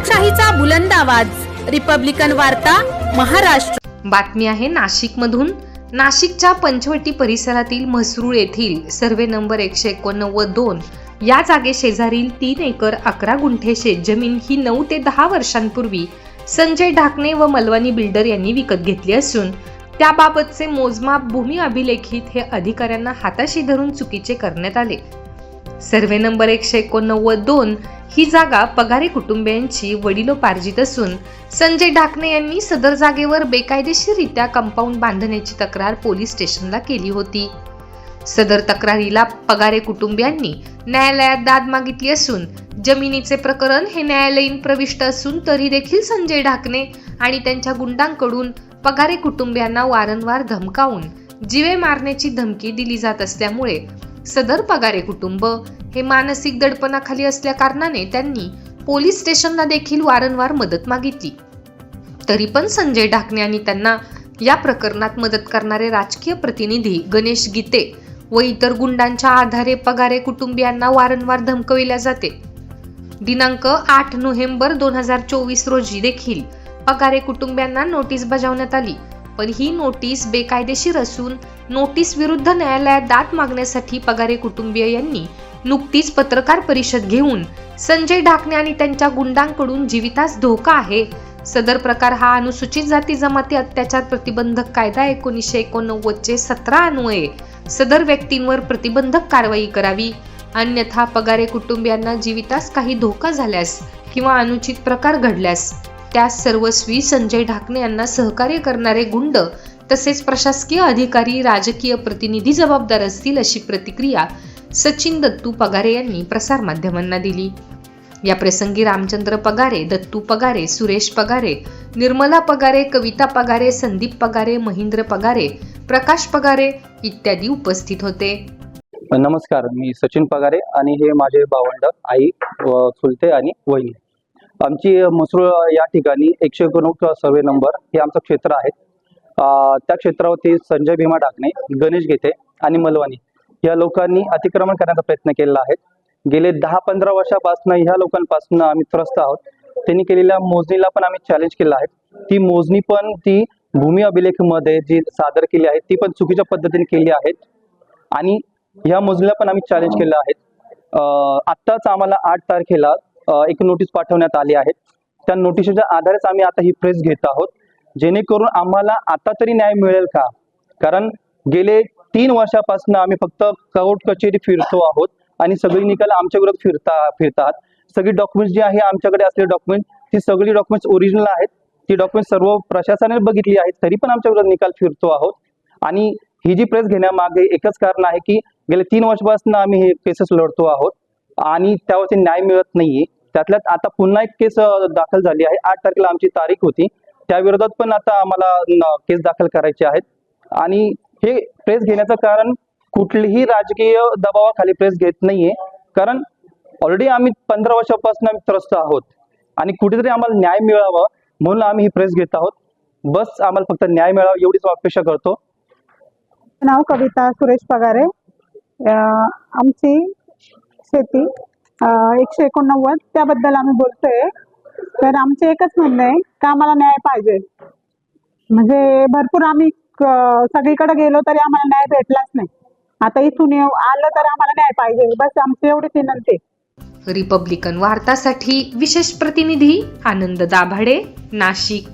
लोकशाहीचा बुलंद आवाज, रिपब्लिकन वार्ता, महाराष्ट्र। बातमी आहे नाशिकमधून। नाशिकच्या पंचवटी परिसरातील म्हसरूळ येथील सर्वे नंबर 189-2 या जागे शेजारील 3 एकर 11 गुंठे शेतजमीन ही 9 ते 10 वर्षांपूर्वी संजय ढाकणे व मलवानी बिल्डर यांनी विकत घेतली असून त्याबाबतचे मोजमाप भूमी अभिलेखित हे अधिकाऱ्यांना हाताशी धरून चुकीचे करण्यात आले। सर्वे नंबर 189-2 ही जागा पगारे कुटुंबियांची वडिलोपार्जित असून संजय ढाकणे यांनी सदर जागेवर बेकायदेशीररित्या कंपाऊंड बांधण्याची तक्रार पोलीस स्टेशनला केली होती। सदर तक्रारीला पगारे कुटुंबियांनी न्यायालयात दाद मागितली असून जमिनीचे प्रकरण हे न्यायालयीन प्रविष्ट असून तरी देखील संजय ढाकणे आणि त्यांच्या गुंडांकडून पगारे कुटुंबियांना वारंवार धमकावून जीवे मारण्याची धमकी दिली जात असल्यामुळे सदर पगारे कुटुंब हे मानसिक दडपणाखाली असल्या कारणाने त्यांनी पोलीस स्टेशनला देखील वारंवार मदत मागितली। तरी पण संजय ढाकणे आणि त्यांना या प्रकरणात मदत करणारे राजकीय प्रतिनिधी गणेश गीते व इतर गुंडांच्या आधारे पगारे कुटुंबियांना वारंवार धमकविल्या जाते। दिनांक 8 नोव्हेंबर 2024 रोजी देखील पगारे कुटुंबियांना नोटीस बजावण्यात आली, पण ही नोटीस बेकायदेशीर असून नोटीस विरुद्ध न्यायालयात दाद मागण्यासाठी पगारे कुटुंबीय यांनी नुकतीच पत्रकार परिषद घेऊन संजय ढाकणे आणि त्यांच्या गुंडांकडून जीवितास धोका आहे, सदर प्रकार हा अनुसूचित जाती जमाती अत्याचार प्रतिबंधक कायदा 1989 चे 17 अन्वये सदर व्यक्तींवर प्रतिबंधक कारवाई करावी, अन्यथा पगारे कुटुंबियांना जीवितास काही धोका झाल्यास किंवा अनुचित प्रकार घडल्यास त्यास सर्वस्वी संजय ढाकणे यांना सहकार्य करणारे गुंड तसेच प्रशासकीय अधिकारी राजकीय प्रतिनिधी जबाबदार असतील, अशी प्रतिक्रिया सचिन दत्तू पगारे यांनी प्रसार माध्यमांना दिली। या प्रसंगी रामचंद्र पगारे, दत्तू पगारे, सुरेश पगारे, निर्मला पगारे, कविता पगारे, संदीप पगारे, महेंद्र पगारे, प्रकाश पगारे इत्यादी उपस्थित होते। नमस्कार, मी सचिन पगारे आणि हे माझे भावंड आई चुलते आणि वहिनी। आमची म्हसरूळ या ठिकाणी 189 सर्वे नंबर हे आमचं क्षेत्र आहे। त्या क्षेत्रावरती संजय भीमा ढाकणे, गणेश गीते आणि मलवानी या लोकांनी अतिक्रमण करण्याचा प्रयत्न केलेला आहे। गेले 10-15 वर्षापासून ह्या लोकांपासून आम्ही त्रस्त आहोत। त्यांनी केलेल्या मोजणीला पण आम्ही चॅलेंज केलं आहे। ती मोजणी पण ती भूमी अभिलेखमध्ये जी सादर केली आहे ती पण चुकीच्या पद्धतीने केली आहे आणि ह्या मोजणीला पण आम्ही चॅलेंज केलं आहे। आत्ताच आम्हाला 8 तारखेला एक नोटीस पाठवण्यात आली आहे। त्या नोटीसच्या आधारेच आम्ही आता ही प्रेस घेत आहोत, जेणेकरून आम्हाला आता तरी न्याय मिळेल का। कारण गेले 3 वर्षापासून आम्ही फक्त कोर्ट कचेरी फिरतो आहोत आणि सगळी निकाल आमच्या विरोधात फिरतात। सगळी डॉक्युमेंट्स जी आहे आमच्याकडे असलेली डॉक्युमेंट ती सगळी डॉक्युमेंट्स ओरिजिनल आहेत। ती डॉक्युमेंट सर्व प्रशासनाने बघितली आहेत, तरी पण आमच्या विरोधात निकाल फिरतो आहोत। आणि ही जी प्रेस घेण्यामागे एकच कारण आहे की गेले 3 वर्षापासून आम्ही हे केसेस लढतो आहोत आणि त्यावरती न्याय मिळत नाहीये। त्यातल्यात आता पुन्हा एक केस दाखल झाली आहे। 8 तारखेला आमची तारीख होती, त्या विरोधात पण आता आम्हाला केस दाखल करायचे आहेत। आणि हे प्रेस घेण्याचं कारण कुठलीही राजकीय दबावाखाली प्रेस घेत नाहीये, कारण ऑलरेडी आम्ही 15 वर्षापासून आम्ही त्रस्त आहोत आणि कुठेतरी आम्हाला न्याय मिळावं म्हणून आम्ही ही प्रेस घेत आहोत। बस आम्हाला फक्त न्याय मिळावा एवढीच अपेक्षा करतो। नाव कविता सुरेश पगारे। आमची शेती 189 त्याबद्दल आम्ही बोलतोय। तर आमचे एकच म्हणणं आहे का आम्हाला न्याय पाहिजे। म्हणजे भरपूर आम्ही सगळीकडे गेलो तरी आम्हाला न्याय भेटलाच नाही। आता इथून आलं तर आम्हाला न्याय पाहिजे, बस आमची एवढीच विनंती। रिपब्लिकन वार्तासाठी विशेष प्रतिनिधी आनंद दाभाडे, नाशिक।